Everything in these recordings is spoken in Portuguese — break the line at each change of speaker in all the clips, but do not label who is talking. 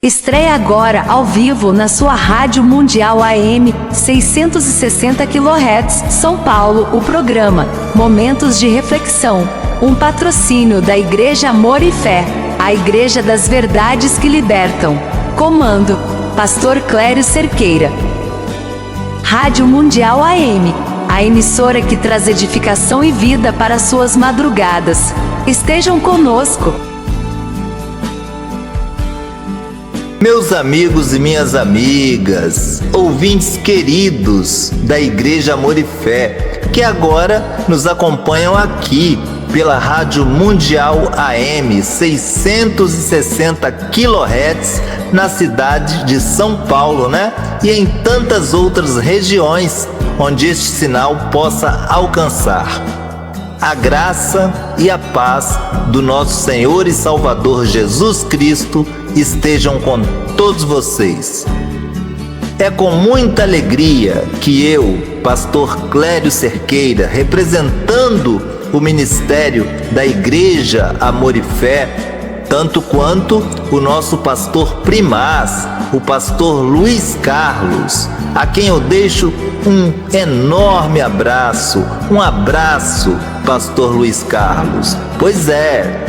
Estreia agora ao vivo na sua Rádio Mundial AM 660 kHz, São Paulo, o programa Momentos de Reflexão, um patrocínio da Igreja Amor e Fé, a Igreja das Verdades que Libertam. Comando: Pastor Clério Cerqueira. Rádio Mundial AM, a emissora que traz edificação e vida para suas madrugadas. Estejam conosco.
Meus amigos e minhas amigas, ouvintes queridos da Igreja Amor e Fé, que agora nos acompanham aqui pela Rádio Mundial AM 660 kHz na cidade de São Paulo, né? E em tantas outras regiões onde este sinal possa alcançar. A graça e a paz do nosso Senhor e Salvador Jesus Cristo estejam com todos vocês. É com muita alegria que eu, Pastor Clério Cerqueira, representando o ministério da Igreja Amor e Fé, tanto quanto o nosso pastor primaz, o pastor Luiz Carlos, a quem eu deixo um enorme abraço. Um abraço, pastor Luiz Carlos. Pois é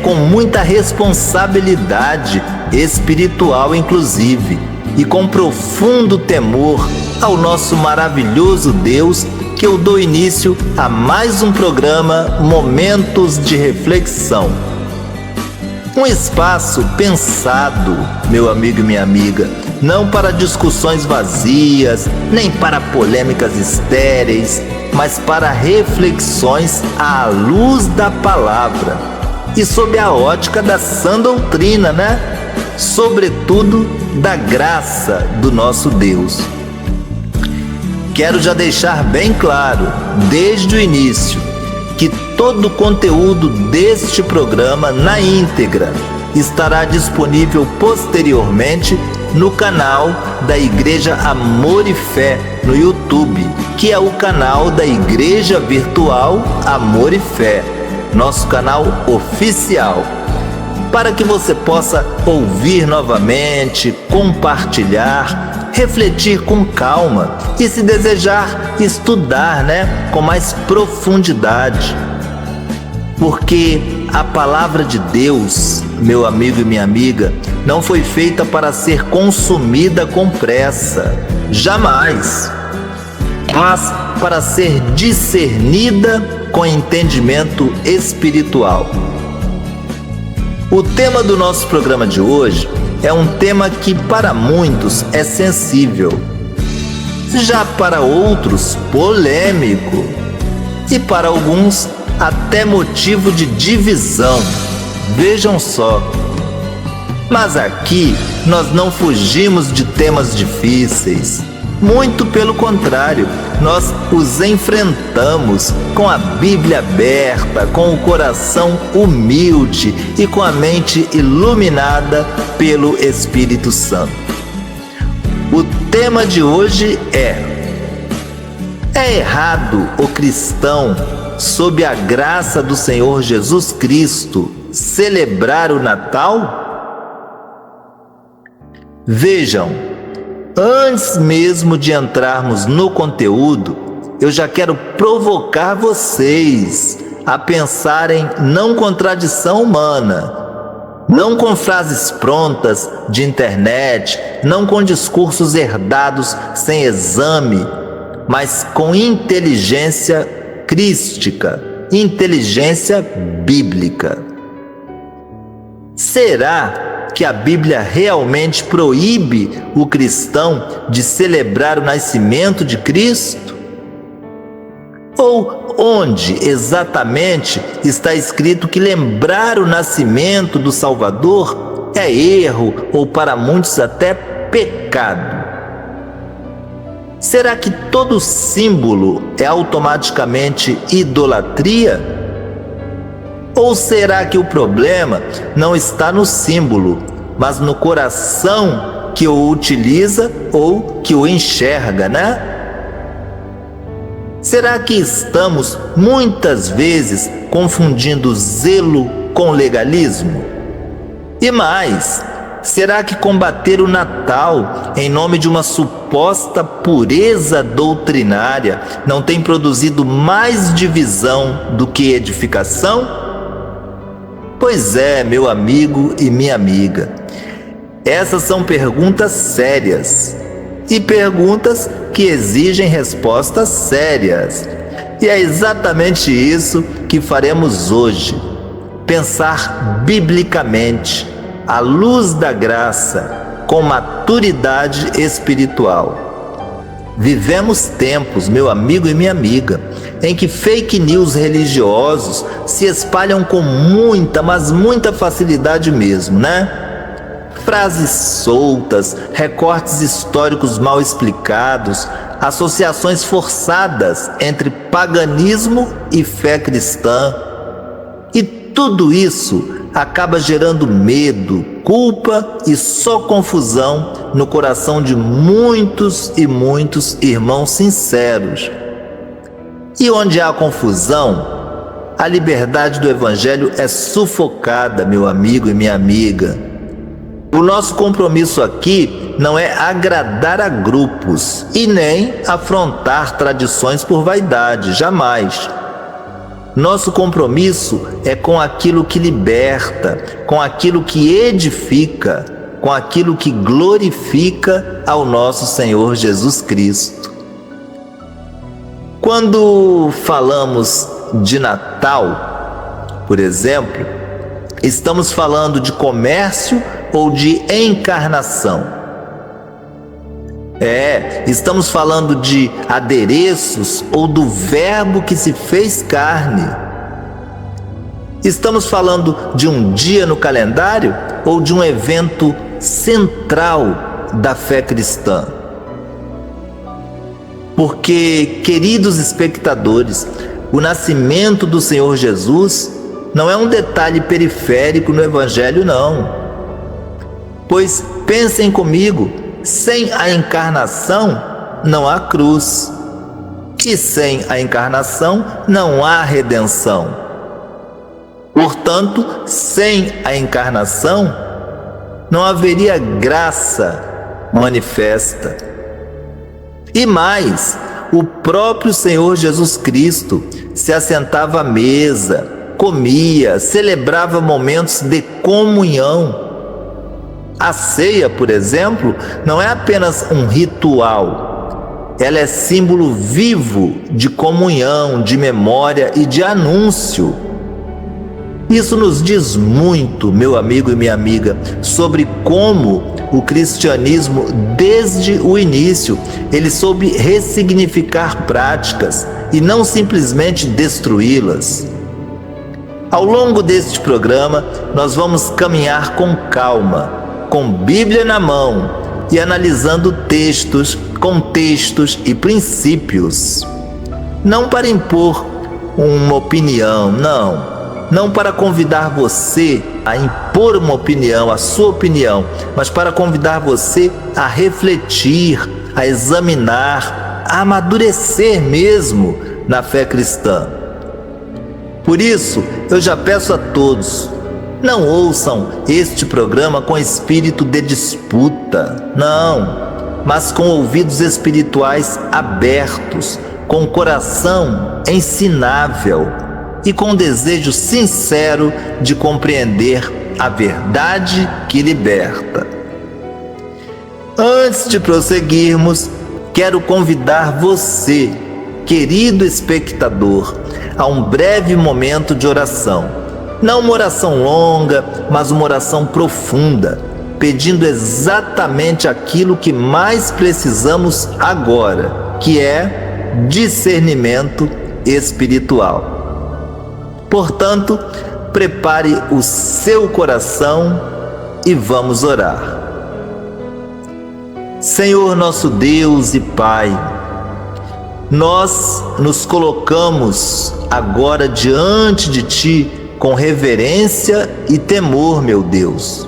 com muita responsabilidade espiritual, inclusive, e com profundo temor ao nosso maravilhoso Deus, que eu dou início a mais um programa Momentos de Reflexão. Um espaço pensado, meu amigo e minha amiga, não para discussões vazias, nem para polêmicas estéreis, mas para reflexões à luz da palavra e sob a ótica da sã doutrina, né? Sobretudo da graça do nosso Deus. Quero já deixar bem claro, desde o início, que todo o conteúdo deste programa na íntegra estará disponível posteriormente no canal da Igreja Amor e Fé no YouTube, que é o canal da Igreja Virtual Amor e Fé, nosso canal oficial, para que você possa ouvir novamente, compartilhar, refletir com calma e, se desejar, estudar, com mais profundidade. Porque a palavra de Deus, meu amigo e minha amiga, não foi feita para ser consumida com pressa, jamais, mas para ser discernida com entendimento espiritual. O tema do nosso programa de hoje é um tema que para muitos é sensível, já para outros polêmico e para alguns até motivo de divisão. Vejam só. Mas aqui nós não fugimos de temas difíceis. Muito pelo contrário, nós os enfrentamos com a Bíblia aberta, com o coração humilde e com a mente iluminada pelo Espírito Santo. O tema de hoje é errado o cristão, sob a graça do Senhor Jesus Cristo, celebrar o Natal? Vejam, antes mesmo de entrarmos no conteúdo, eu já quero provocar vocês a pensarem não com tradição humana, não com frases prontas de internet, não com discursos herdados sem exame, mas com inteligência crística, inteligência bíblica. Será que a Bíblia realmente proíbe o cristão de celebrar o nascimento de Cristo? Ou onde exatamente está escrito que lembrar o nascimento do Salvador é erro ou para muitos até pecado? Será que todo símbolo é automaticamente idolatria? Ou será que o problema não está no símbolo, mas no coração que o utiliza ou que o enxerga, Será que estamos muitas vezes confundindo zelo com legalismo? E mais, Será que combater o Natal em nome de uma suposta pureza doutrinária não tem produzido mais divisão do que edificação? Pois é, meu amigo e minha amiga, essas são perguntas sérias e perguntas que exigem respostas sérias. E é exatamente isso que faremos hoje: pensar biblicamente, à luz da graça, com maturidade espiritual. Vivemos tempos, meu amigo e minha amiga, em que fake news religiosos se espalham com muita, mas muita facilidade mesmo, né? Frases soltas, recortes históricos mal explicados, associações forçadas entre paganismo e fé cristã. E tudo isso acaba gerando medo, culpa e só confusão no coração de muitos e muitos irmãos sinceros. E onde há confusão, a liberdade do Evangelho é sufocada, meu amigo e minha amiga. O nosso compromisso aqui não é agradar a grupos e nem afrontar tradições por vaidade, jamais. Nosso compromisso é com aquilo que liberta, com aquilo que edifica, com aquilo que glorifica ao nosso Senhor Jesus Cristo. Quando falamos de Natal, por exemplo, estamos falando de comércio ou de encarnação? Estamos falando de adereços ou do Verbo que se fez carne? Estamos falando de um dia no calendário ou de um evento central da fé cristã? Porque, queridos espectadores, o nascimento do Senhor Jesus não é um detalhe periférico no Evangelho, não. Pois pensem comigo, sem a encarnação não há cruz, e sem a encarnação não há redenção. Portanto, sem a encarnação não haveria graça manifesta. E mais, o próprio Senhor Jesus Cristo se assentava à mesa, comia, celebrava momentos de comunhão. A ceia, por exemplo, não é apenas um ritual. Ela é símbolo vivo de comunhão, de memória e de anúncio. Isso nos diz muito, meu amigo e minha amiga, sobre como o cristianismo, desde o início, ele soube ressignificar práticas e não simplesmente destruí-las. Ao longo deste programa, nós vamos caminhar com calma, com Bíblia na mão e analisando textos, contextos e princípios. Não para impor uma opinião, não para convidar você a impor uma opinião, a sua opinião, mas para convidar você a refletir, a examinar, a amadurecer mesmo na fé cristã. Por isso, eu já peço a todos, não ouçam este programa com espírito de disputa, não, mas com ouvidos espirituais abertos, com coração ensinável e com desejo sincero de compreender a verdade que liberta. Antes de prosseguirmos, quero convidar você, querido espectador, a um breve momento de oração. Não uma oração longa, mas uma oração profunda, pedindo exatamente aquilo que mais precisamos agora, que é discernimento espiritual. Portanto, prepare o seu coração e vamos orar. Senhor nosso Deus e Pai, nós nos colocamos agora diante de Ti com reverência e temor, meu Deus.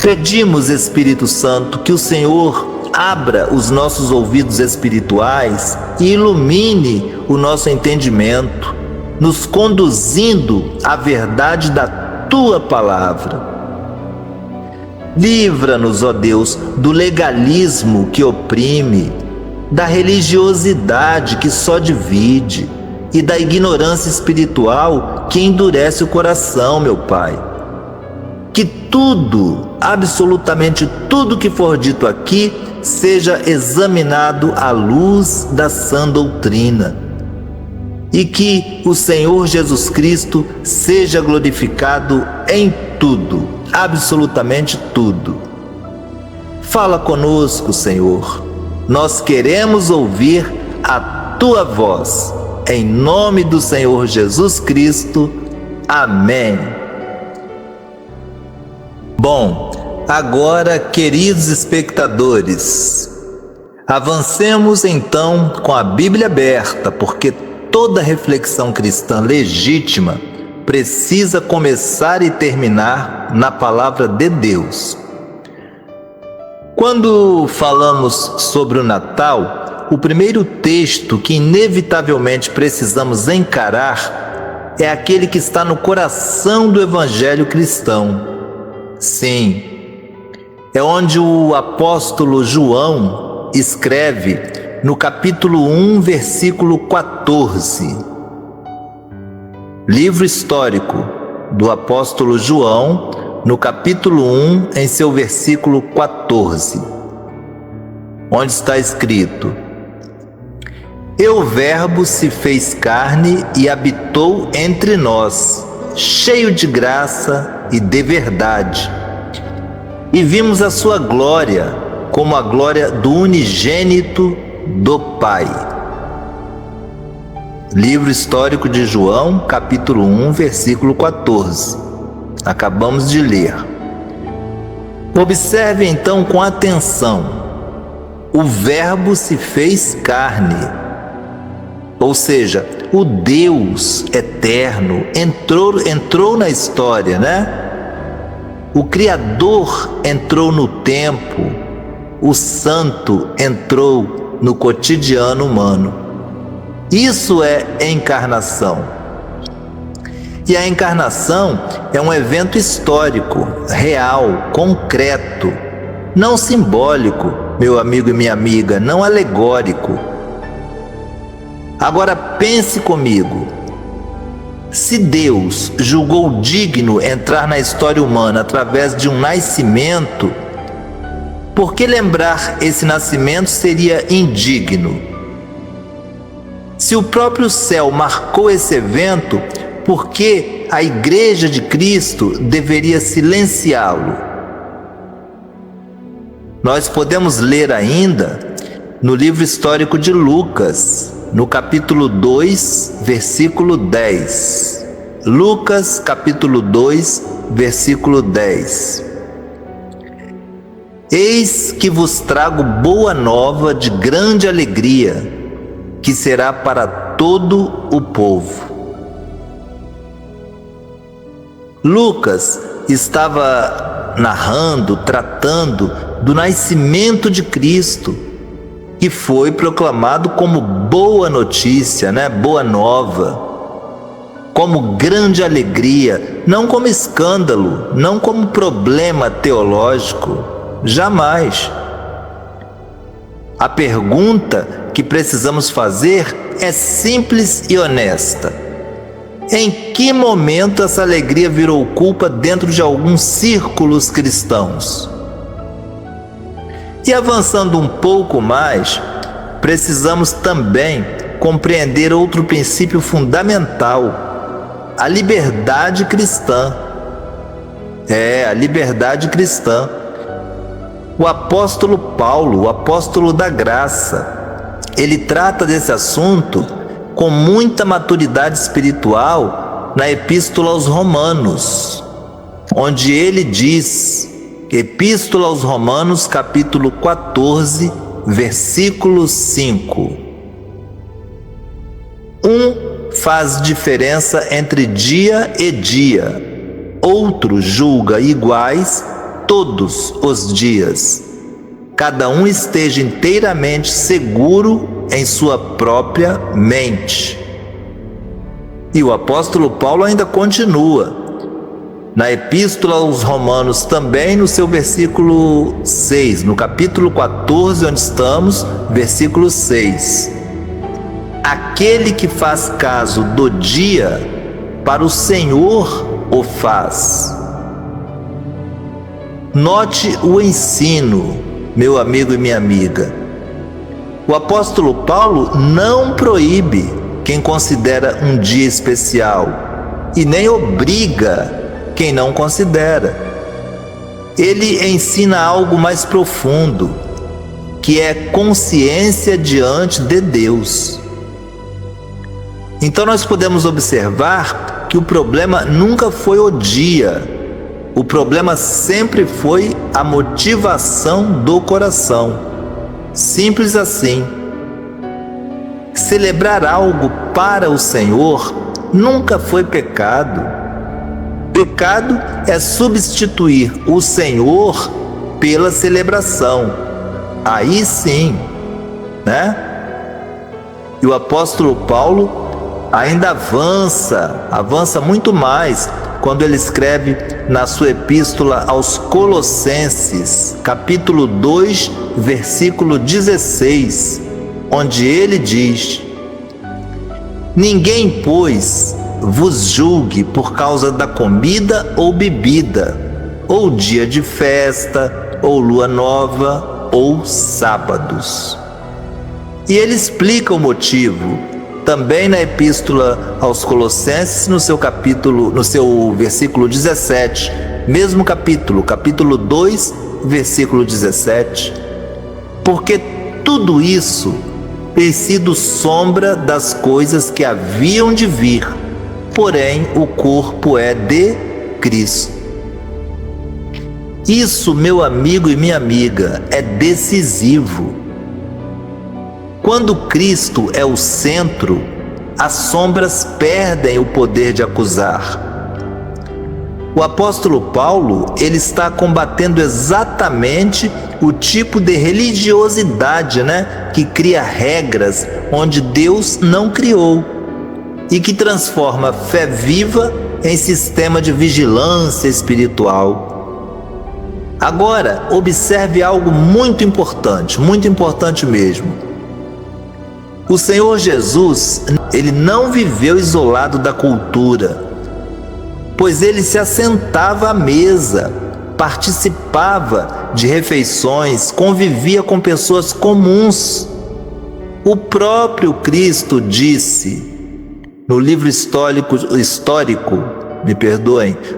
Pedimos, Espírito Santo, que o Senhor abra os nossos ouvidos espirituais e ilumine o nosso entendimento, nos conduzindo à verdade da Tua Palavra. Livra-nos, ó Deus, do legalismo que oprime, da religiosidade que só divide e da ignorância espiritual que endurece o coração, meu Pai. Que tudo, absolutamente tudo que for dito aqui, seja examinado à luz da sã doutrina. E que o Senhor Jesus Cristo seja glorificado em tudo, absolutamente tudo. Fala conosco, Senhor. Nós queremos ouvir a Tua voz. Em nome do Senhor Jesus Cristo. Amém. Bom, agora, queridos espectadores, avancemos então com a Bíblia aberta, porque toda reflexão cristã legítima precisa começar e terminar na palavra de Deus. Quando falamos sobre o Natal, o primeiro texto que inevitavelmente precisamos encarar é aquele que está no coração do Evangelho cristão. Sim, é onde o apóstolo João escreve no capítulo 1, versículo 14. Livro histórico do apóstolo João, no capítulo 1, em seu versículo 14, onde está escrito: E o Verbo se fez carne e habitou entre nós, cheio de graça e de verdade. E vimos a sua glória, como a glória do unigênito do Pai. Livro histórico de João, capítulo 1, versículo 14. Acabamos de ler. Observe então com atenção. O Verbo se fez carne. Ou seja, o Deus eterno entrou na história, né? O Criador entrou no tempo. O Santo entrou no cotidiano humano. Isso é encarnação. E a encarnação é um evento histórico, real, concreto, não simbólico, meu amigo e minha amiga, não alegórico. Agora pense comigo. Se Deus julgou digno entrar na história humana através de um nascimento, por que lembrar esse nascimento seria indigno? Se o próprio céu marcou esse evento, por que a Igreja de Cristo deveria silenciá-lo? Nós podemos ler ainda no livro histórico de Lucas, no capítulo 2, versículo 10. Lucas, capítulo 2, versículo 10. Eis que vos trago boa nova de grande alegria, que será para todo o povo. Lucas estava narrando, tratando do nascimento de Cristo, que foi proclamado como boa notícia, né? Boa nova, como grande alegria, não como escândalo, não como problema teológico, jamais. A pergunta que precisamos fazer é simples e honesta. Em que momento essa alegria virou culpa dentro de alguns círculos cristãos? E avançando um pouco mais, precisamos também compreender outro princípio fundamental: a liberdade cristã. A liberdade cristã. O apóstolo Paulo, o apóstolo da graça, ele trata desse assunto com muita maturidade espiritual na Epístola aos Romanos, onde ele diz, Epístola aos Romanos, capítulo 14, versículo 5. Faz diferença entre dia e dia, outro julga iguais todos os dias. Cada um esteja inteiramente seguro em sua própria mente. E o apóstolo Paulo ainda continua: na Epístola aos Romanos, também no seu versículo 6, no capítulo 14, onde estamos, versículo 6. Aquele que faz caso do dia, para o Senhor o faz. Note o ensino, meu amigo e minha amiga. O apóstolo Paulo não proíbe quem considera um dia especial e nem obriga quem não considera. Ele ensina algo mais profundo, que é consciência diante de Deus. Então nós podemos observar que o problema nunca foi o dia, o problema sempre foi a motivação do coração. Simples assim. Celebrar algo para o Senhor nunca foi pecado. Pecado é substituir o Senhor pela celebração. Aí sim, né? E o apóstolo Paulo ainda avança muito mais quando ele escreve na sua epístola aos Colossenses, capítulo 2, versículo 16, onde ele diz: ninguém, pois, vos julgue por causa da comida ou bebida, ou dia de festa, ou lua nova, ou sábados. E ele explica o motivo também na Epístola aos Colossenses, no seu versículo 17, mesmo capítulo 2, versículo 17. Porque tudo isso tem sido sombra das coisas que haviam de vir, porém o corpo é de Cristo. Isso, meu amigo e minha amiga, é decisivo. Quando Cristo é o centro, as sombras perdem o poder de acusar. O apóstolo Paulo, ele está combatendo exatamente o tipo de religiosidade, que cria regras onde Deus não criou e que transforma a fé viva em sistema de vigilância espiritual. Agora, observe algo muito importante mesmo. O Senhor Jesus, ele não viveu isolado da cultura, pois ele se assentava à mesa, participava de refeições, convivia com pessoas comuns. O próprio Cristo disse, no livro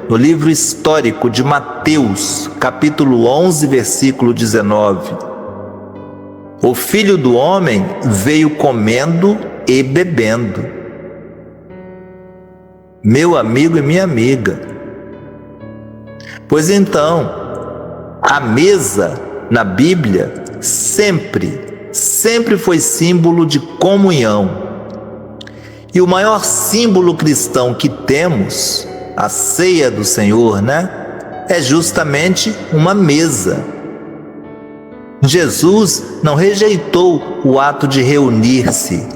no livro histórico de Mateus, capítulo 11, versículo 19, o Filho do Homem veio comendo e bebendo. Meu amigo e minha amiga. Pois então, a mesa na Bíblia sempre foi símbolo de comunhão. E o maior símbolo cristão que temos, a ceia do Senhor, é justamente uma mesa. Jesus não rejeitou o ato de reunir-se,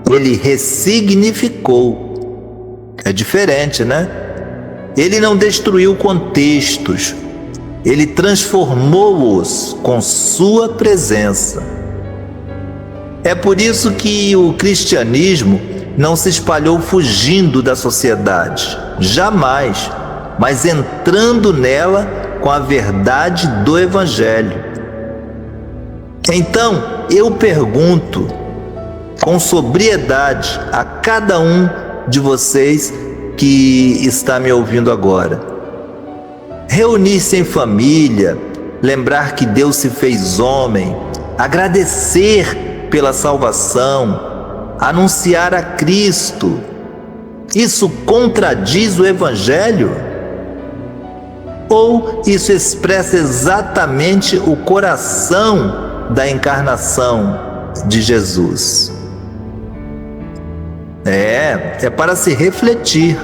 ele ressignificou. É diferente, Ele não destruiu contextos, ele transformou-os com sua presença. É por isso que o cristianismo não se espalhou fugindo da sociedade, jamais, mas entrando nela com a verdade do Evangelho. Então, eu pergunto com sobriedade a cada um de vocês que está me ouvindo agora: reunir-se em família, lembrar que Deus se fez homem, agradecer pela salvação, anunciar a Cristo, isso contradiz o Evangelho? Ou isso expressa exatamente o coração da encarnação de Jesus? É para se refletir.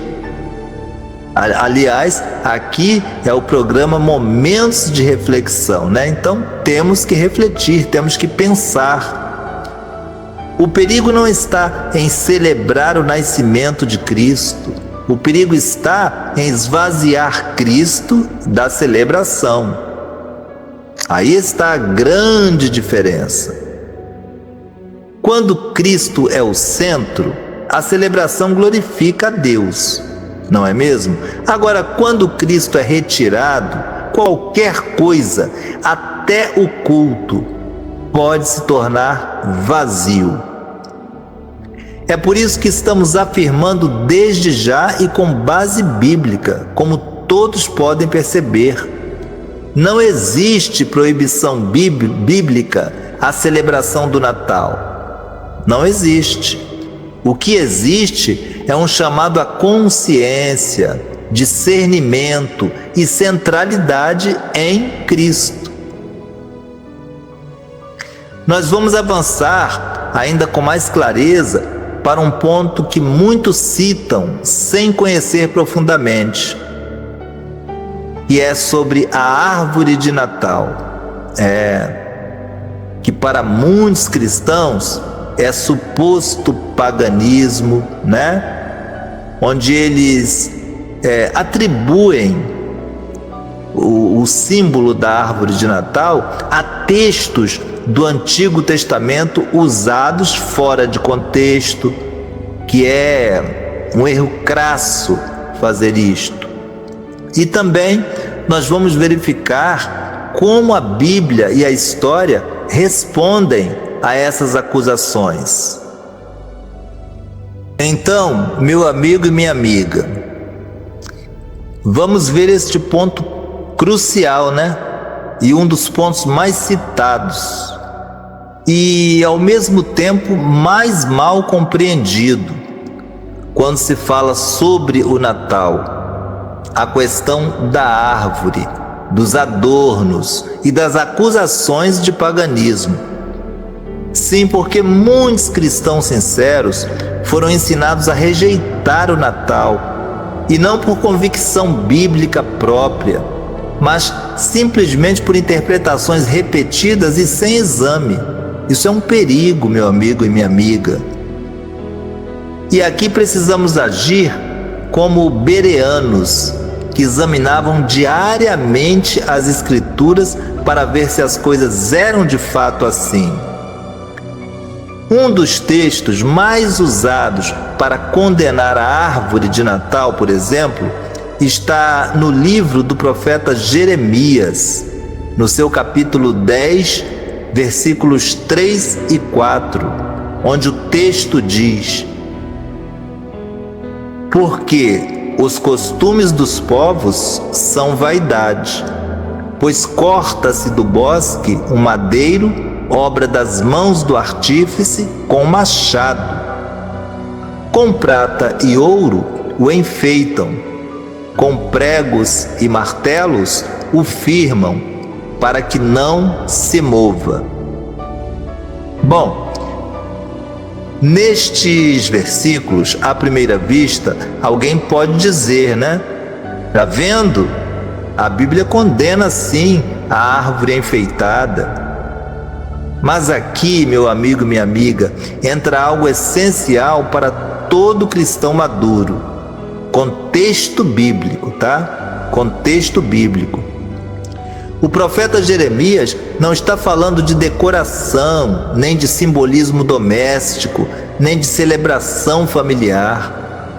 Aliás, aqui é o programa Momentos de Reflexão, Então temos que refletir, temos que pensar. O perigo não está em celebrar o nascimento de Cristo, O perigo está em esvaziar Cristo da celebração. Aí está a grande diferença. Quando Cristo é o centro, a celebração glorifica a Deus, não é mesmo? Agora, quando Cristo é retirado, qualquer coisa, até o culto, pode se tornar vazio. É por isso que estamos afirmando desde já e com base bíblica, como todos podem perceber. Não existe proibição bíblica à celebração do Natal. Não existe. O que existe é um chamado à consciência, discernimento e centralidade em Cristo. Nós vamos avançar ainda com mais clareza para um ponto que muitos citam sem conhecer profundamente, e é sobre a árvore de Natal. Que para muitos cristãos é suposto paganismo, né? Onde eles atribuem o símbolo da árvore de Natal a textos do Antigo Testamento usados fora de contexto, que é um erro crasso fazer isto. E também nós vamos verificar como a Bíblia e a história respondem a essas acusações. Então, meu amigo e minha amiga, vamos ver este ponto crucial, né? E um dos pontos mais citados e ao mesmo tempo mais mal compreendido quando se fala sobre o Natal: a questão da árvore, dos adornos e das acusações de paganismo. Sim, porque muitos cristãos sinceros foram ensinados a rejeitar o Natal, e não por convicção bíblica própria, mas simplesmente por interpretações repetidas e sem exame. Isso é um perigo, meu amigo e minha amiga. E aqui precisamos agir como bereanos, que examinavam diariamente as Escrituras para ver se as coisas eram de fato assim. Um dos textos mais usados para condenar a árvore de Natal, por exemplo, está no livro do profeta Jeremias, no seu capítulo 10, versículos 3 e 4, onde o texto diz: porque os costumes dos povos são vaidade, pois corta-se do bosque um madeiro, obra das mãos do artífice, com machado. Com prata e ouro o enfeitam, com pregos e martelos o firmam, para que não se mova. Bom, nestes versículos, à primeira vista, alguém pode dizer, né? Tá vendo? A Bíblia condena sim a árvore enfeitada. Mas aqui, meu amigo e minha amiga, entra algo essencial para todo cristão maduro. Contexto bíblico, tá? Contexto bíblico. O profeta Jeremias não está falando de decoração, nem de simbolismo doméstico, nem de celebração familiar.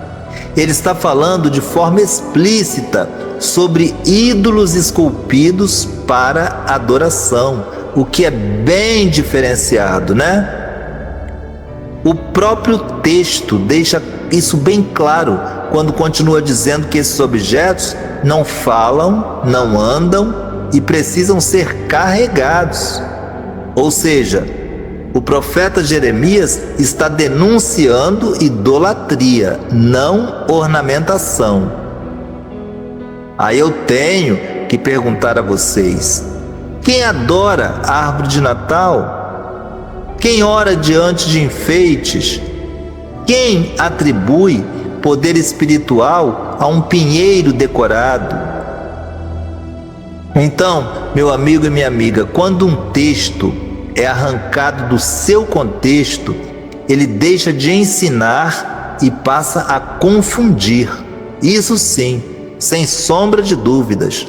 Ele está falando de forma explícita sobre ídolos esculpidos para adoração, o que é bem diferenciado, né? O próprio texto deixa isso bem claro quando continua dizendo que esses objetos não falam, não andam e precisam ser carregados. Ou seja, o profeta Jeremias está denunciando idolatria, não ornamentação. Aí eu tenho que perguntar a vocês: quem adora a árvore de Natal? Quem ora diante de enfeites? Quem atribui poder espiritual a um pinheiro decorado? Então, meu amigo e minha amiga, quando um texto é arrancado do seu contexto, ele deixa de ensinar e passa a confundir. Isso sim, sem sombra de dúvidas.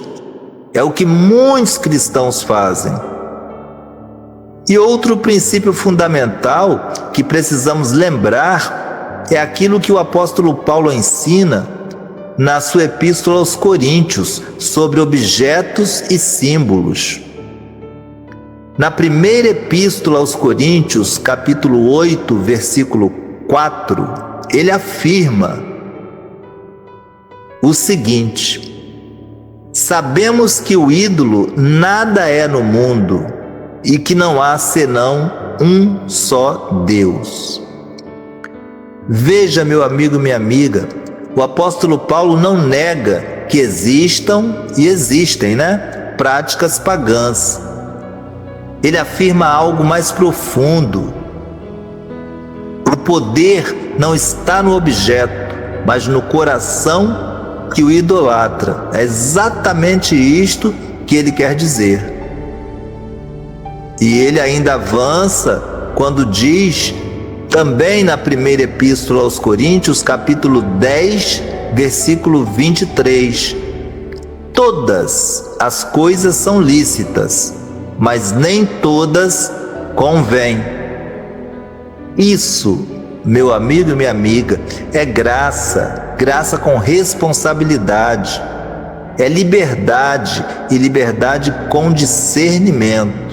É o que muitos cristãos fazem. E outro princípio fundamental que precisamos lembrar é aquilo que o apóstolo Paulo ensina na sua epístola aos Coríntios sobre objetos e símbolos. Na primeira epístola aos Coríntios, capítulo 8, versículo 4, ele afirma o seguinte: sabemos que o ídolo nada é no mundo e que não há senão um só Deus. Veja, meu amigo, minha amiga, o apóstolo Paulo não nega que existam e existem, práticas pagãs. Ele afirma algo mais profundo. O poder não está no objeto, mas no coração que o idolatra. É exatamente isto que ele quer dizer. E ele ainda avança quando diz, também na primeira epístola aos Coríntios, capítulo 10, versículo 23, todas as coisas são lícitas, mas nem todas convêm. Isso, meu amigo e minha amiga, é graça, graça com responsabilidade, é liberdade e liberdade com discernimento.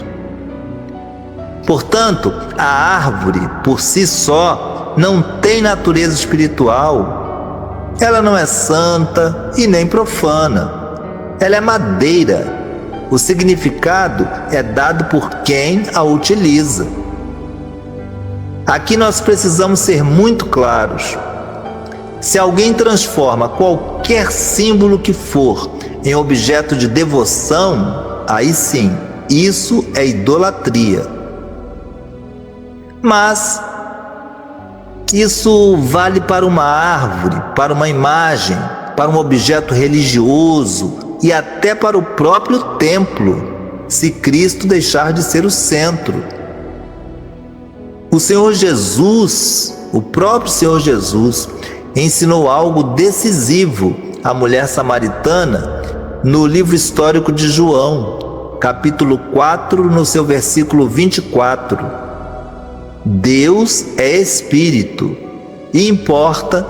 Portanto, a árvore por si só não tem natureza espiritual. Ela não é santa e nem profana. Ela é madeira. O significado é dado por quem a utiliza. Aqui nós precisamos ser muito claros. Se alguém transforma qualquer símbolo que for em objeto de devoção, aí sim, isso é idolatria. Mas isso vale para uma árvore, para uma imagem, para um objeto religioso e até para o próprio templo, se Cristo deixar de ser o centro. O Senhor Jesus, o próprio Senhor Jesus, ensinou algo decisivo à mulher samaritana no livro histórico de João, capítulo 4, no seu versículo 24. Deus é Espírito e importa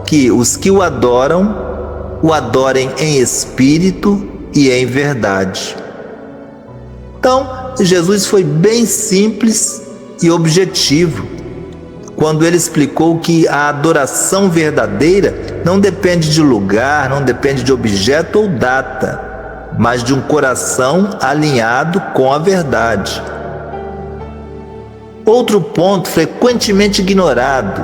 que os que o adorem em espírito e em verdade. Então, Jesus foi bem simples e objetivo quando ele explicou que a adoração verdadeira não depende de lugar, não depende de objeto ou data, mas de um coração alinhado com a verdade. Outro ponto frequentemente ignorado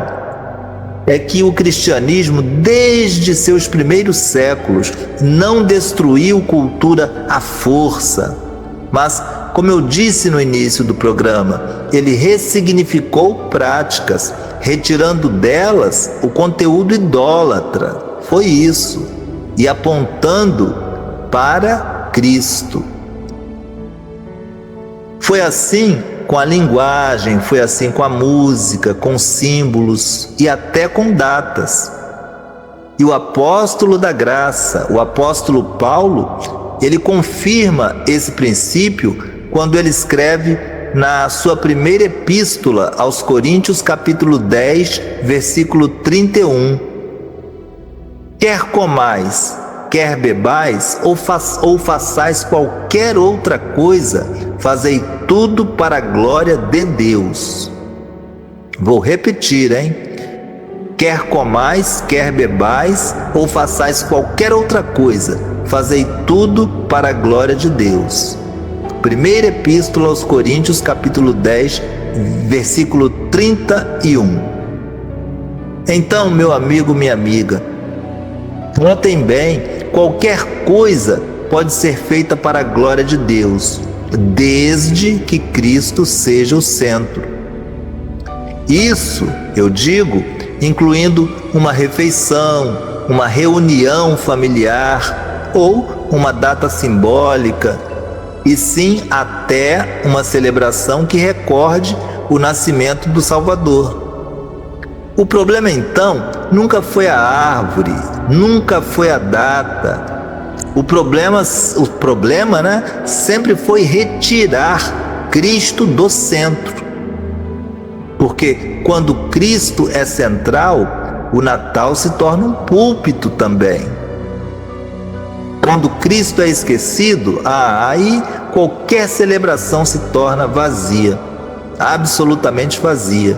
é que o cristianismo, desde seus primeiros séculos, não destruiu cultura à força, mas, como eu disse no início do programa, ele ressignificou práticas, retirando delas o conteúdo idólatra. Foi isso, e apontando para Cristo. Foi assim com a linguagem, foi assim com a música, com símbolos e até com datas. E o apóstolo da graça, o apóstolo Paulo, ele confirma esse princípio quando ele escreve na sua primeira epístola aos Coríntios, capítulo 10, versículo 31. Quer comais, quer bebais, ou façais qualquer outra coisa, fazei tudo para a glória de Deus. Vou repetir, Quer comais, quer bebais, ou façais qualquer outra coisa, fazei tudo para a glória de Deus. Primeira epístola aos Coríntios, capítulo 10, versículo 31. Então, meu amigo, minha amiga, notem bem, qualquer coisa pode ser feita para a glória de Deus, desde que Cristo seja o centro. Isso, eu digo, incluindo uma refeição, uma reunião familiar ou uma data simbólica, e sim até uma celebração que recorde o nascimento do Salvador. O problema então nunca foi a árvore, nunca foi a data. O problema, né, sempre foi retirar Cristo do centro. Porque quando Cristo é central, o Natal se torna um púlpito também. Quando Cristo é esquecido, aí qualquer celebração se torna vazia, absolutamente vazia.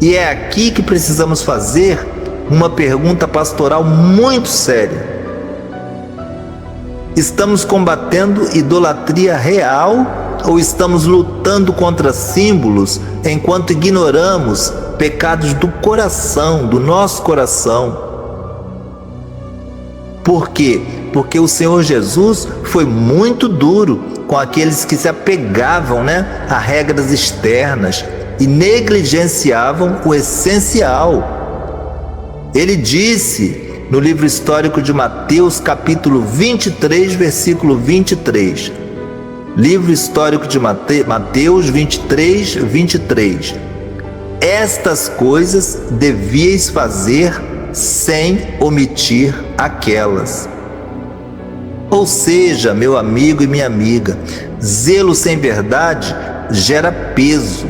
E é aqui que precisamos fazer uma pergunta pastoral muito séria. Estamos combatendo idolatria real ou estamos lutando contra símbolos enquanto ignoramos pecados do coração, do nosso coração? Por quê? Porque o Senhor Jesus foi muito duro com aqueles que se apegavam, a regras externas e negligenciavam o essencial. Ele disse no livro histórico de Mateus, capítulo 23, versículo 23. Livro histórico de Mateus 23, 23. Estas coisas devíeis fazer sem omitir aquelas. Ou seja, meu amigo e minha amiga, zelo sem verdade gera peso.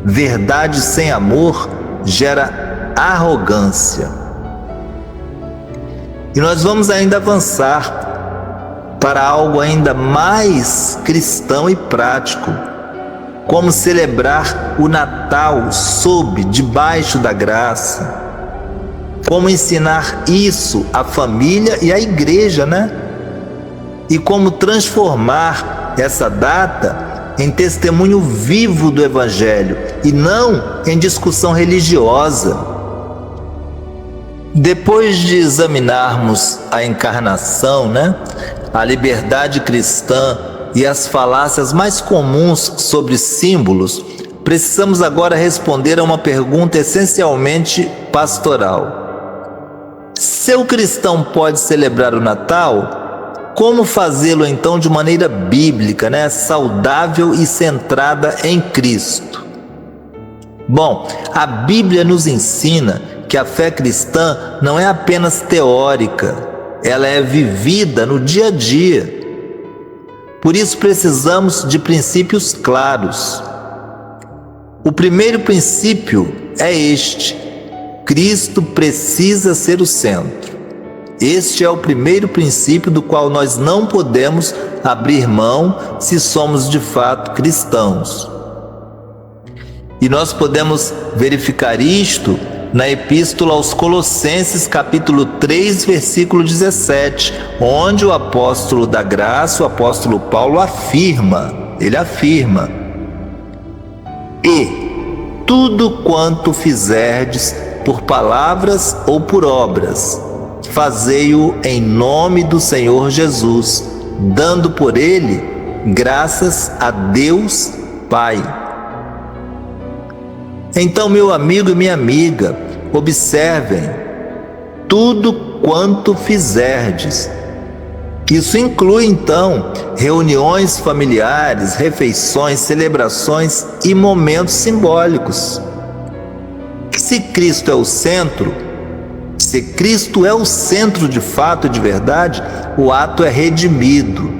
Verdade sem amor gera arrogância. E nós vamos ainda avançar para algo ainda mais cristão e prático, como celebrar o Natal debaixo da graça, como ensinar isso à família e à igreja, e como transformar essa data em testemunho vivo do Evangelho e não em discussão religiosa. Depois de examinarmos a encarnação, a liberdade cristã e as falácias mais comuns sobre símbolos, precisamos agora responder a uma pergunta essencialmente pastoral. Se o cristão pode celebrar o Natal, como fazê-lo então de maneira bíblica, saudável e centrada em Cristo? Bom, a Bíblia nos ensina que a fé cristã não é apenas teórica, ela é vivida no dia a dia. Por isso precisamos de princípios claros. O primeiro princípio é este: Cristo precisa ser o centro. Este é o primeiro princípio do qual nós não podemos abrir mão se somos de fato cristãos. E nós podemos verificar isto na Epístola aos Colossenses, capítulo 3, versículo 17, onde o apóstolo da graça, o apóstolo Paulo ele afirma: e tudo quanto fizerdes por palavras ou por obras, fazei-o em nome do Senhor Jesus, dando por ele graças a Deus Pai. Então, meu amigo e minha amiga, observem: tudo quanto fizerdes. Isso inclui, então, reuniões familiares, refeições, celebrações e momentos simbólicos. Se Cristo é o centro, se Cristo é o centro de fato e de verdade, o ato é redimido.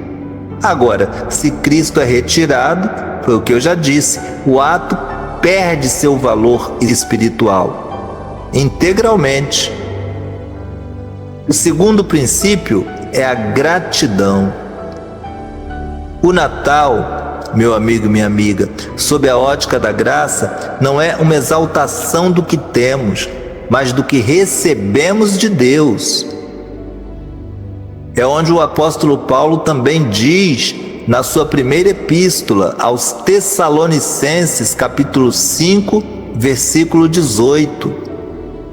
Agora, se Cristo é retirado, foi o que eu já disse, o ato perde seu valor espiritual integralmente. O segundo princípio é a gratidão. O Natal, meu amigo e minha amiga, sob a ótica da graça, não é uma exaltação do que temos, mas do que recebemos de Deus. É onde o apóstolo Paulo também diz, na sua primeira epístola aos Tessalonicenses, capítulo 5, versículo 18: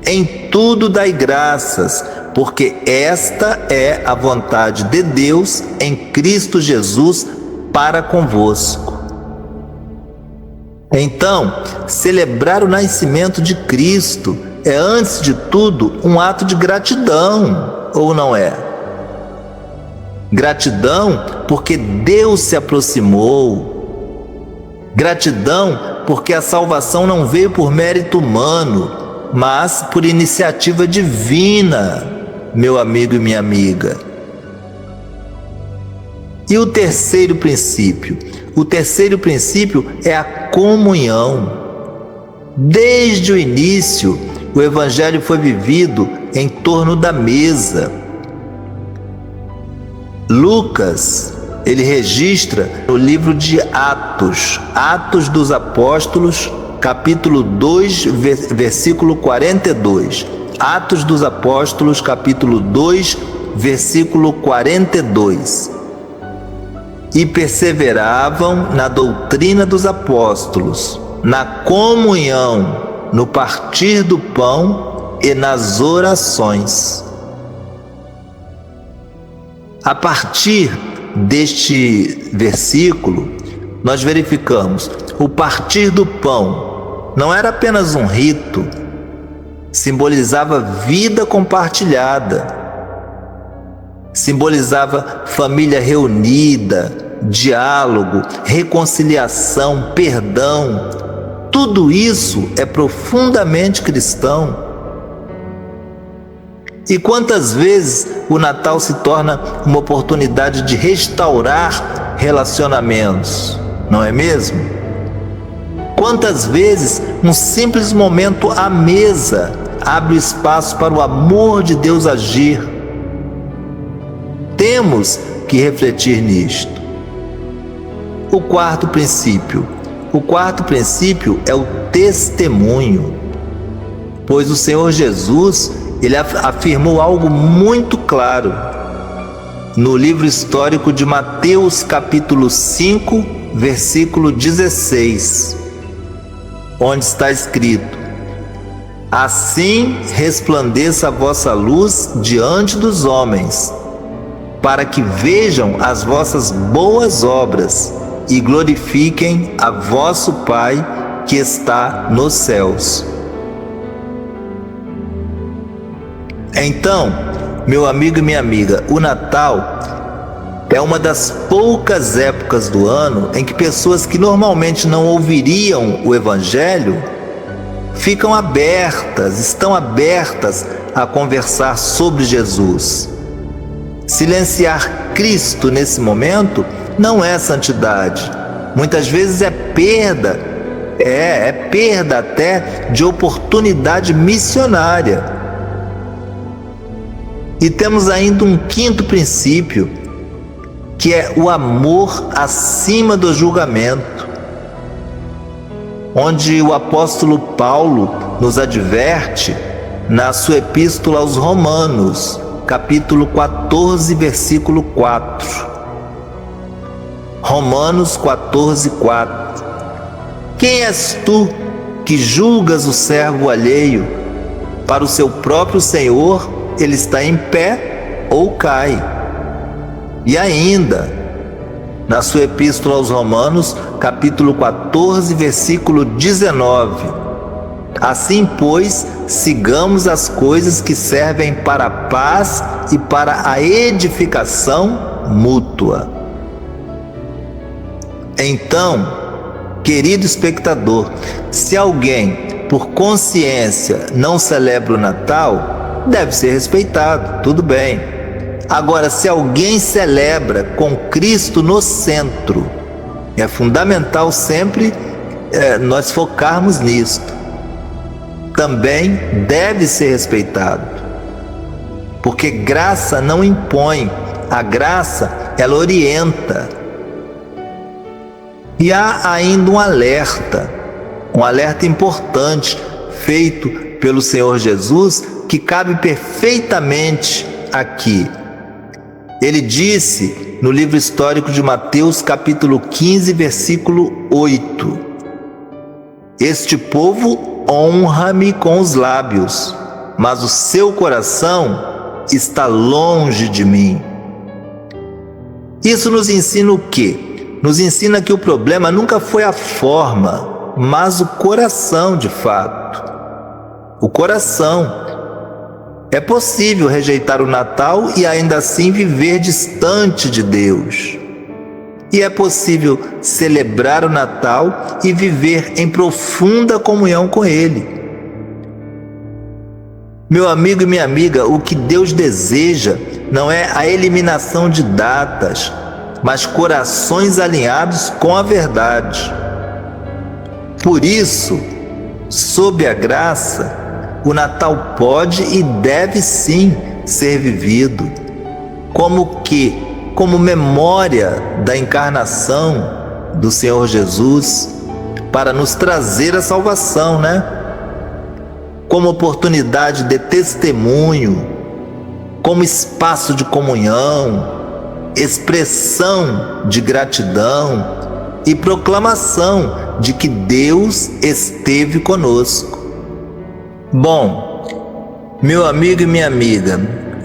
em tudo dai graças, porque esta é a vontade de Deus em Cristo Jesus para convosco. Então, celebrar o nascimento de Cristo é, antes de tudo, um ato de gratidão, ou não é? Gratidão porque Deus se aproximou. Gratidão porque a salvação não veio por mérito humano, mas por iniciativa divina, meu amigo e minha amiga. E o terceiro princípio? O terceiro princípio é a comunhão. Desde o início, o Evangelho foi vivido em torno da mesa. Lucas, ele registra no livro de Atos, Atos dos Apóstolos, capítulo 2, versículo 42. Atos dos Apóstolos, capítulo 2, versículo 42. E perseveravam na doutrina dos apóstolos, na comunhão, no partir do pão e nas orações. A partir deste versículo, nós verificamos o partir do pão não era apenas um rito, simbolizava vida compartilhada, simbolizava família reunida, diálogo, reconciliação, perdão. Tudo isso é profundamente cristão. E quantas vezes o Natal se torna uma oportunidade de restaurar relacionamentos, não é mesmo? Quantas vezes um simples momento à mesa abre espaço para o amor de Deus agir? Temos que refletir nisto. O quarto princípio é o testemunho, pois o Senhor Jesus, ele afirmou algo muito claro no livro histórico de Mateus, capítulo 5, versículo 16, onde está escrito: assim resplandeça a vossa luz diante dos homens, para que vejam as vossas boas obras e glorifiquem a vosso Pai que está nos céus. Então, meu amigo e minha amiga, o Natal é uma das poucas épocas do ano em que pessoas que normalmente não ouviriam o Evangelho estão abertas a conversar sobre Jesus. Silenciar Cristo nesse momento não é santidade. Muitas vezes é perda até de oportunidade missionária. E temos ainda um quinto princípio, que é o amor acima do julgamento, onde o apóstolo Paulo nos adverte na sua epístola aos Romanos, capítulo 14, versículo 4. Romanos 14, 4. Quem és tu que julgas o servo alheio? Para o seu próprio Senhor ele está em pé ou cai. E ainda, na sua epístola aos Romanos, capítulo 14, versículo 19. Assim, pois, sigamos as coisas que servem para a paz e para a edificação mútua. Então, querido espectador, se alguém, por consciência, não celebra o Natal, deve ser respeitado, tudo bem. Agora, se alguém celebra com Cristo no centro, é fundamental sempre nós focarmos nisto. Também deve ser respeitado, porque graça não impõe, a graça ela orienta. E há ainda um alerta importante feito pelo Senhor Jesus, que cabe perfeitamente aqui. Ele disse no livro histórico de Mateus, capítulo 15, versículo 8: este povo honra-me com os lábios, mas o seu coração está longe de mim. Isso nos ensina o quê? Nos ensina que o problema nunca foi a forma, mas o coração de fato. O coração. É possível rejeitar o Natal e ainda assim viver distante de Deus. E é possível celebrar o Natal e viver em profunda comunhão com Ele. Meu amigo e minha amiga, o que Deus deseja não é a eliminação de datas, mas corações alinhados com a verdade. Por isso, sob a graça, o Natal pode e deve sim ser vivido como memória da encarnação do Senhor Jesus para nos trazer a salvação, né? Como oportunidade de testemunho, como espaço de comunhão, expressão de gratidão e proclamação de que Deus esteve conosco. Bom, meu amigo e minha amiga,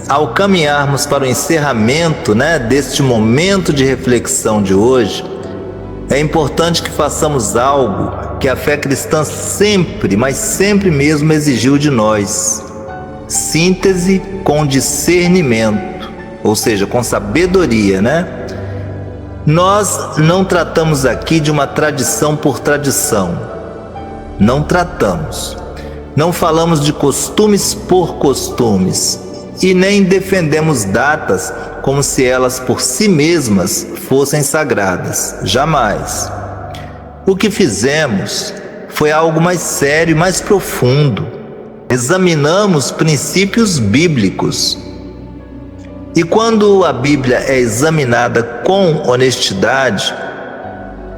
ao caminharmos para o encerramento, deste momento de reflexão de hoje, é importante que façamos algo que a fé cristã sempre, mas sempre mesmo exigiu de nós: síntese com discernimento, ou seja, com sabedoria, Nós não tratamos aqui de uma tradição por tradição. Não tratamos. Não falamos de costumes por costumes. E nem defendemos datas como se elas por si mesmas fossem sagradas. Jamais. O que fizemos foi algo mais sério e mais profundo. Examinamos princípios bíblicos. E quando a Bíblia é examinada com honestidade,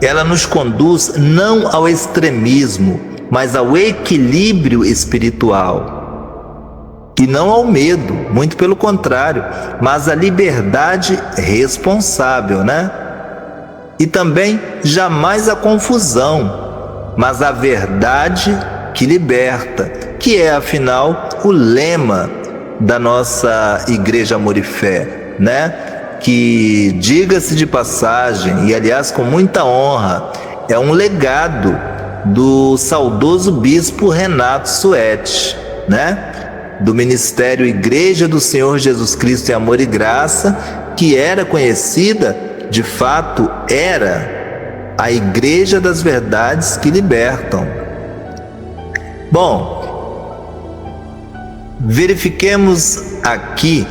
ela nos conduz não ao extremismo, mas ao equilíbrio espiritual. E não ao medo, muito pelo contrário, mas à liberdade responsável, E também jamais à confusão, mas à verdade que liberta, que é, afinal, o lema da nossa Igreja Amor e Fé, Que, diga-se de passagem, e aliás com muita honra, é um legado do saudoso bispo Renato Suete, do Ministério Igreja do Senhor Jesus Cristo em Amor e Graça, que era conhecida, de fato, era a Igreja das Verdades que Libertam. Bom, verifiquemos aqui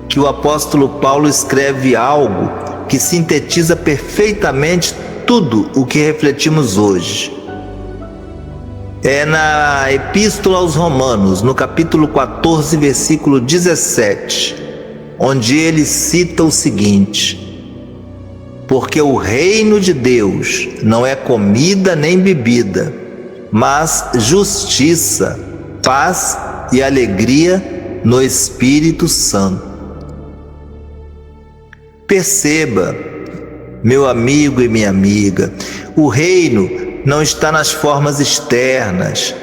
que o apóstolo Paulo escreve algo que sintetiza perfeitamente tudo o que refletimos hoje. É na Epístola aos Romanos, no capítulo 14, versículo 17, onde ele cita o seguinte: porque o reino de Deus não é comida nem bebida, mas justiça, paz e alegria no Espírito Santo. Perceba, meu amigo e minha amiga, o reino não está nas formas externas,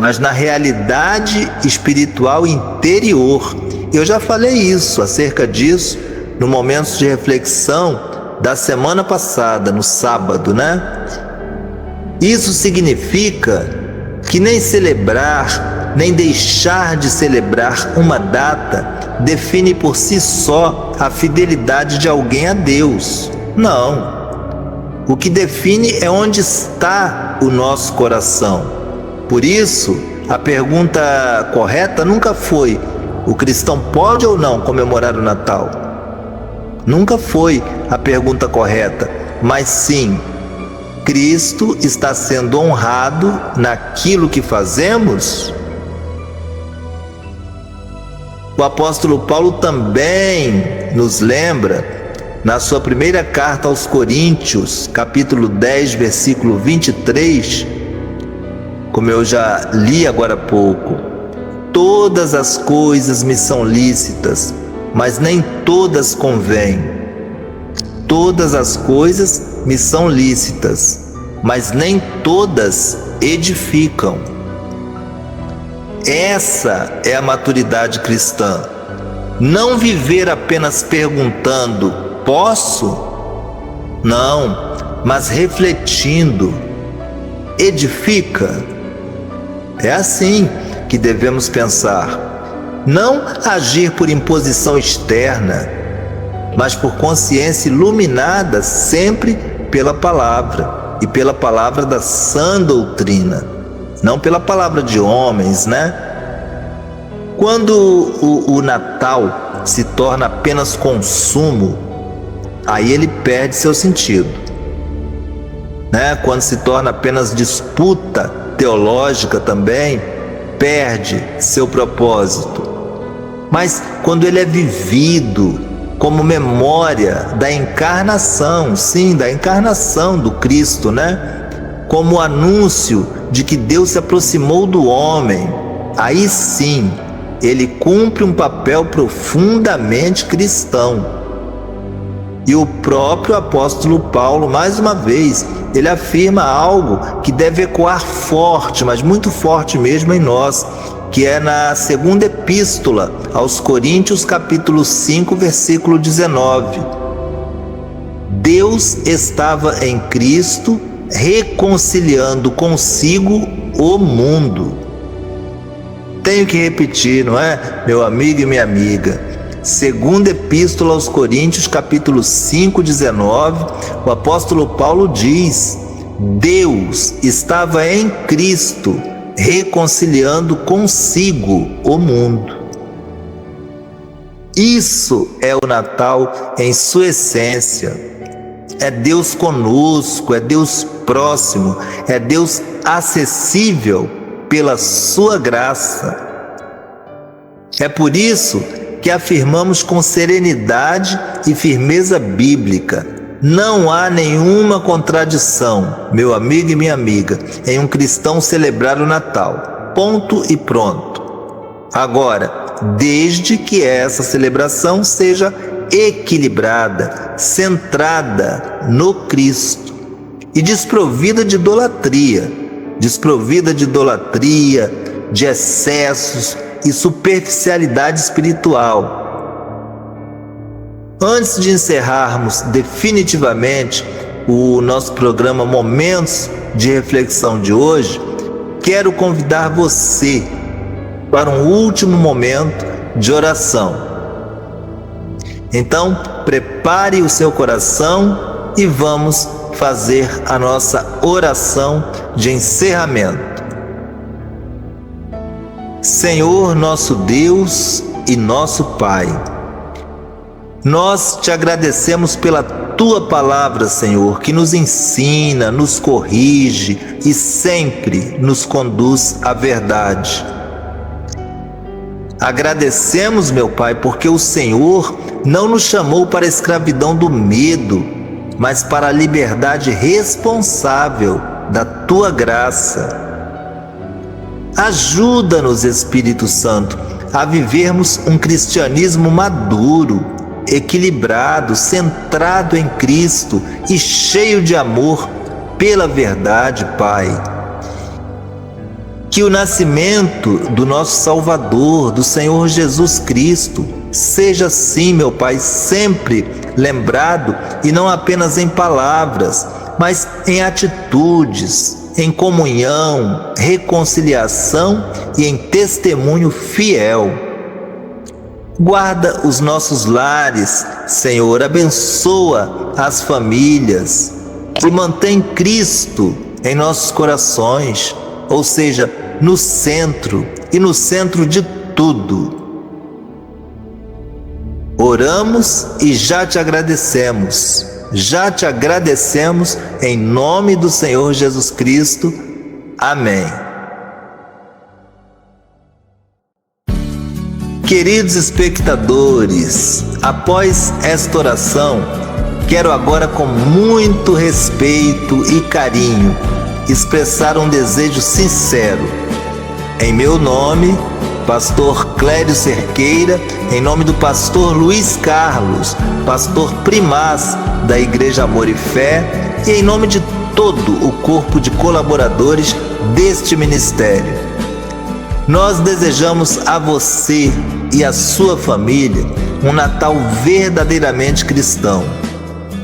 mas na realidade espiritual interior. Eu já falei acerca disso no momento de reflexão da semana passada, no sábado, Isso significa que nem celebrar, nem deixar de celebrar uma data define por si só a fidelidade de alguém a Deus. Não. O que define é onde está o nosso coração. Por isso, a pergunta correta nunca foi: o cristão pode ou não comemorar o Natal? Nunca foi a pergunta correta, mas sim: Cristo está sendo honrado naquilo que fazemos? O apóstolo Paulo também nos lembra, na sua primeira carta aos Coríntios, capítulo 10, versículo 23, como eu já li agora há pouco: todas as coisas me são lícitas, mas nem todas convêm. Todas as coisas me são lícitas, mas nem todas edificam. Essa é a maturidade cristã. Não viver apenas perguntando: posso? Não, mas refletindo: edifica? É assim que devemos pensar. Não agir por imposição externa, mas por consciência iluminada sempre pela palavra, e pela palavra da sã doutrina, não pela palavra de homens, Quando o Natal se torna apenas consumo, aí ele perde seu sentido, né? Quando se torna apenas disputa teológica também, perde seu propósito. Mas quando ele é vivido como memória da encarnação, sim, da encarnação do Cristo, né? Como anúncio de que Deus se aproximou do homem, aí sim, ele cumpre um papel profundamente cristão. E o próprio apóstolo Paulo, mais uma vez, ele afirma algo que deve ecoar forte, mas muito forte mesmo em nós, que é na segunda epístola aos Coríntios, capítulo 5, versículo 19. Deus estava em Cristo reconciliando consigo o mundo. Tenho que repetir, não é, meu amigo e minha amiga? Segunda epístola aos Coríntios, capítulo 5, 19, o apóstolo Paulo diz: Deus estava em Cristo reconciliando consigo o mundo. Isso é o Natal em sua essência. É Deus conosco, é Deus próximo, é Deus acessível pela sua graça. É por isso que afirmamos com serenidade e firmeza bíblica: não há nenhuma contradição, meu amigo e minha amiga, em um cristão celebrar o Natal. Ponto e pronto. Agora, desde que essa celebração seja equilibrada, centrada no Cristo e desprovida de idolatria, de excessos e superficialidade espiritual. Antes de encerrarmos definitivamente o nosso programa Momentos de Reflexão de hoje, quero convidar você para um último momento de oração. Então, prepare o seu coração e vamos fazer a nossa oração de encerramento. Senhor, nosso Deus e nosso Pai, nós te agradecemos pela tua palavra, Senhor, que nos ensina, nos corrige e sempre nos conduz à verdade. Agradecemos, meu Pai, porque o Senhor não nos chamou para a escravidão do medo, mas para a liberdade responsável da tua graça. Ajuda-nos, Espírito Santo, a vivermos um cristianismo maduro, equilibrado, centrado em Cristo e cheio de amor pela verdade, Pai. Que o nascimento do nosso Salvador, do Senhor Jesus Cristo, seja sim, meu Pai, sempre lembrado e não apenas em palavras, mas em atitudes, em comunhão, reconciliação e em testemunho fiel. Guarda os nossos lares, Senhor, abençoa as famílias e mantém Cristo em nossos corações, ou seja, no centro e no centro de tudo. Oramos e já te agradecemos em nome do Senhor Jesus Cristo. Amém. Queridos espectadores, após esta oração, quero agora, com muito respeito e carinho, expressar um desejo sincero. Em meu nome, pastor Clério Cerqueira, em nome do pastor Luiz Carlos, pastor primaz da Igreja Amor e Fé, e em nome de todo o corpo de colaboradores deste ministério. Nós desejamos a você e a sua família um Natal verdadeiramente cristão.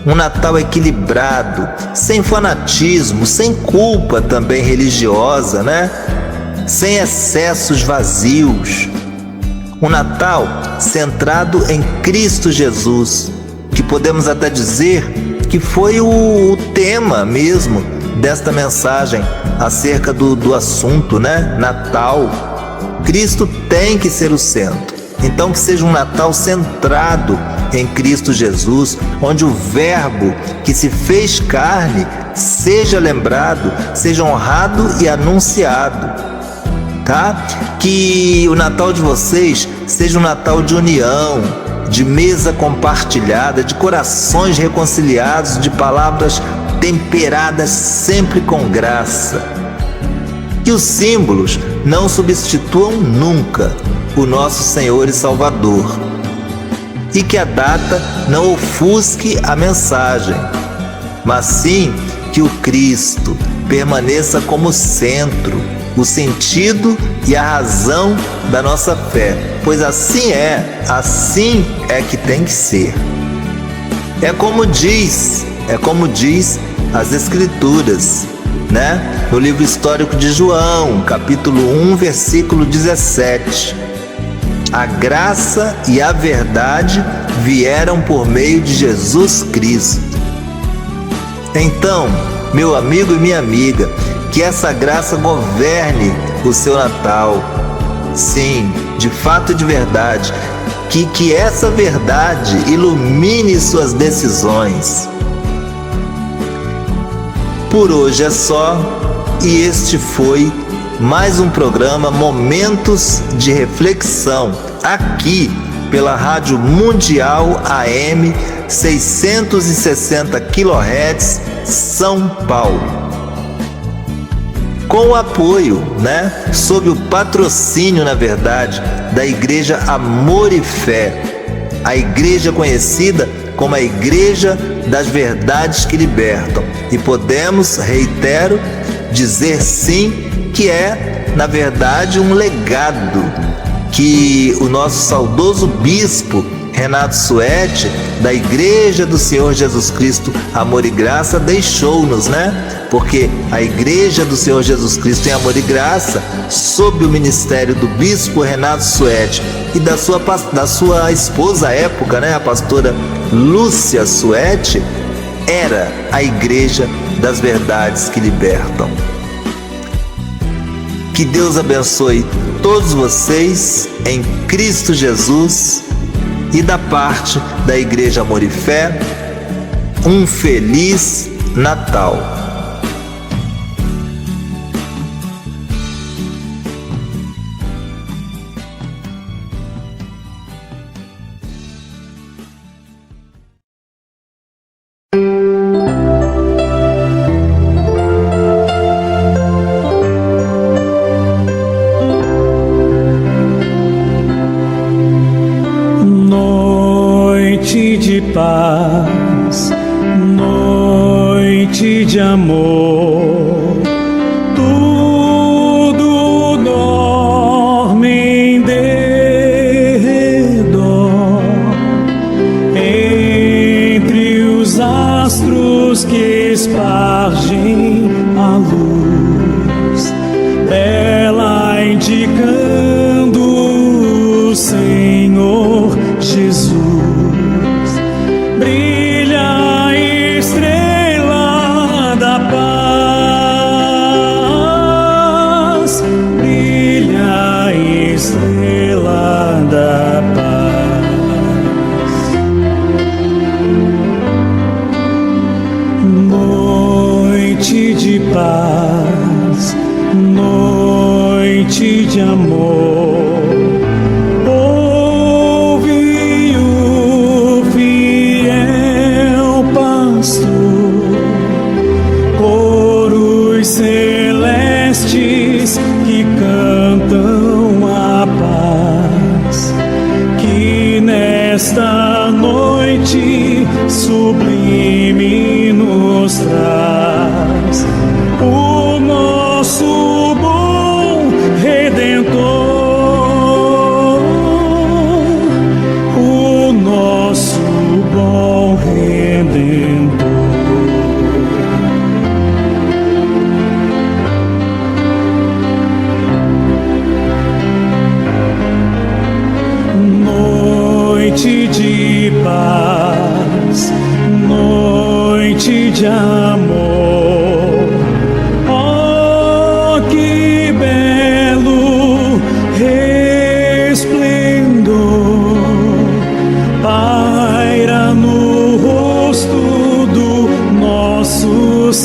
Um Natal equilibrado, sem fanatismo, sem culpa também religiosa, né? Sem excessos vazios. Um Natal centrado em Cristo Jesus, que podemos até dizer que foi o tema mesmo desta mensagem acerca do assunto, né? Natal. Cristo tem que ser o centro. Então que seja um Natal centrado em Cristo Jesus, onde o Verbo que se fez carne seja lembrado, seja honrado e anunciado, tá? Que o Natal de vocês seja um Natal de união, de mesa compartilhada, de corações reconciliados, de palavras temperadas sempre com graça. Que os símbolos não substituam nunca o nosso Senhor e Salvador. E que a data não ofusque a mensagem, mas sim que o Cristo permaneça como centro, o sentido e a razão da nossa fé, pois assim é que tem que ser. É como diz as Escrituras, né? No livro histórico de João, capítulo 1, versículo 17. A graça e a verdade vieram por meio de Jesus Cristo. Então, meu amigo e minha amiga, que essa graça governe o seu Natal. Sim, de fato e de verdade. Que essa verdade ilumine suas decisões. Por hoje é só, e este foi mais um programa Momentos de Reflexão, aqui pela Rádio Mundial AM 660 kHz, São Paulo. Com o apoio, sob o patrocínio, na verdade, da Igreja Amor e Fé, a igreja conhecida como a Igreja das Verdades que Libertam. E podemos, reitero, dizer sim que é, na verdade, um legado que o nosso saudoso bispo Renato Suete, da Igreja do Senhor Jesus Cristo Amor e Graça, deixou-nos, Porque a Igreja do Senhor Jesus Cristo em Amor e Graça, sob o ministério do bispo Renato Suete e da sua esposa à época, a pastora Lúcia Suete, era a Igreja das Verdades que Libertam. Que Deus abençoe todos vocês em Cristo Jesus, e da parte da Igreja Amor e Fé, um Feliz Natal.
Paz, noite de amor, tudo dorme em derredor, entre os astros que espargem a luz, bela indicando o Senhor Jesus. Brilha a estrela da paz, brilha a estrela da paz. Noite de paz, noite de amor. Celestes que cantam a paz, que nesta noite sublime nos traz o nosso bom Redentor, o nosso bom Redentor. Noite de paz, noite de amor. Oh, que belo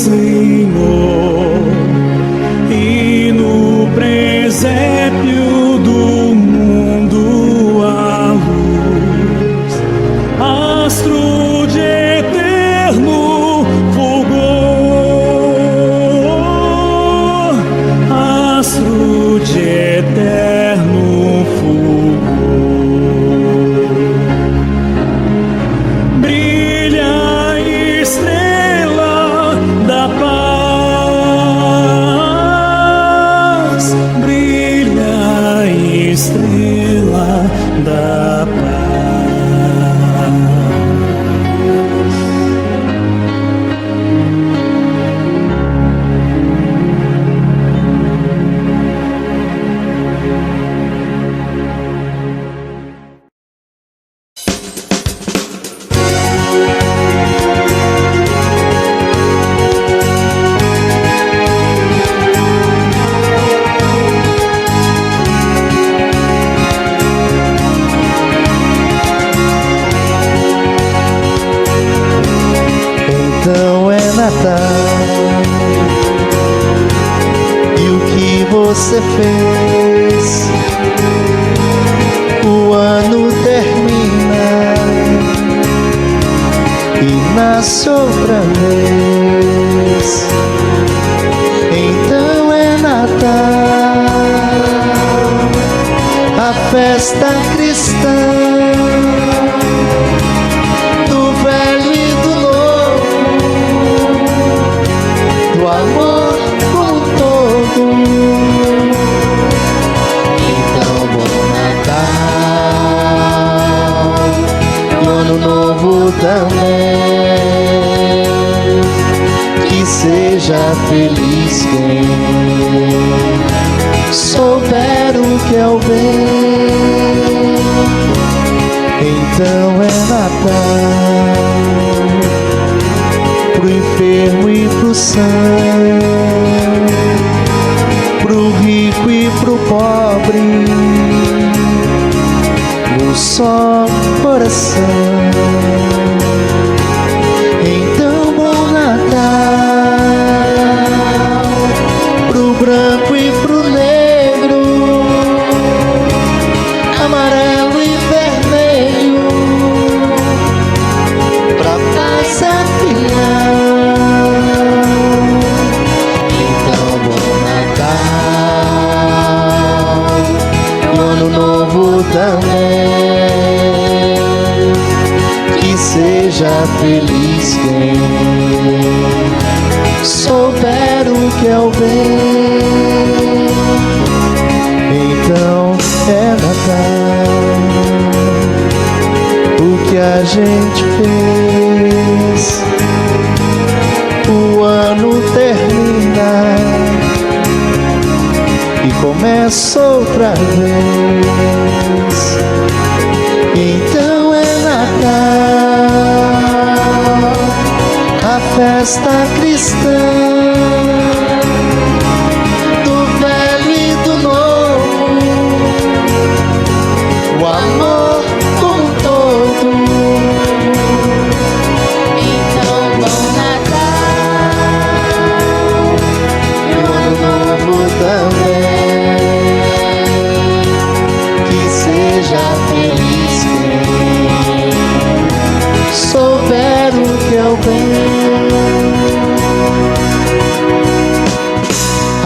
Senhor, e no presépio do mundo a luz, astro de eterno fulgor, astro de eterno fulgor. Brilha, estrela da paz, brilha, estrela da paz.
Então é Natal, e o que você fez? O ano termina e nasce outra vez. Então é Natal, a festa cristã do velho e do novo, do amor como um todo. Então, bom Natal e Ano Novo também. Que seja feliz quem souber o que é o bem. Então é Natal pro enfermo e pro são, pro rico e pro pobre, um só coração. Então, bom Natal pro branco e pro negro, amarelo e vermelho, pra passa fiel. Então, bom Natal e Ano Novo também. Que seja feliz quem souber o que é o bem. Então é Natal, o que a gente fez. O ano termina e começa outra vez. Então é Natal, a festa cristã do velho e do novo, o amor como um todo.
Então, bom Natal
E o Ano Novo também. Que seja feliz quem souber o que é o bem.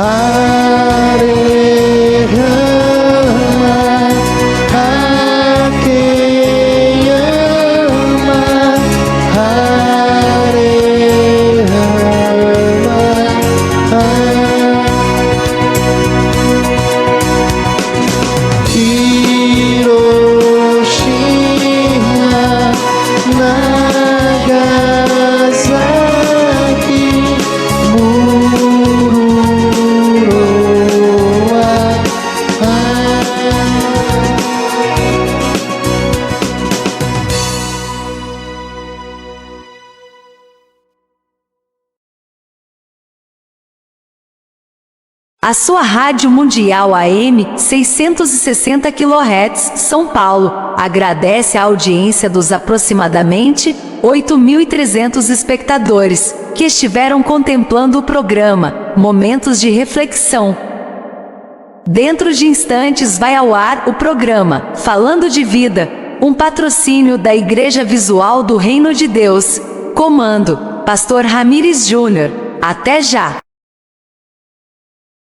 Hare Rama, a quem ama. Hare Rama, Hiroshima, Nagasaki, Mururoa.
A sua Rádio Mundial AM 660 kHz, São Paulo, agradece a audiência dos aproximadamente 8.300 espectadores que estiveram contemplando o programa Momentos de Reflexão. Dentro de instantes vai ao ar o programa Falando de Vida, um patrocínio da Igreja Visual do Reino de Deus. Comando: Pastor Ramires Júnior. Até já!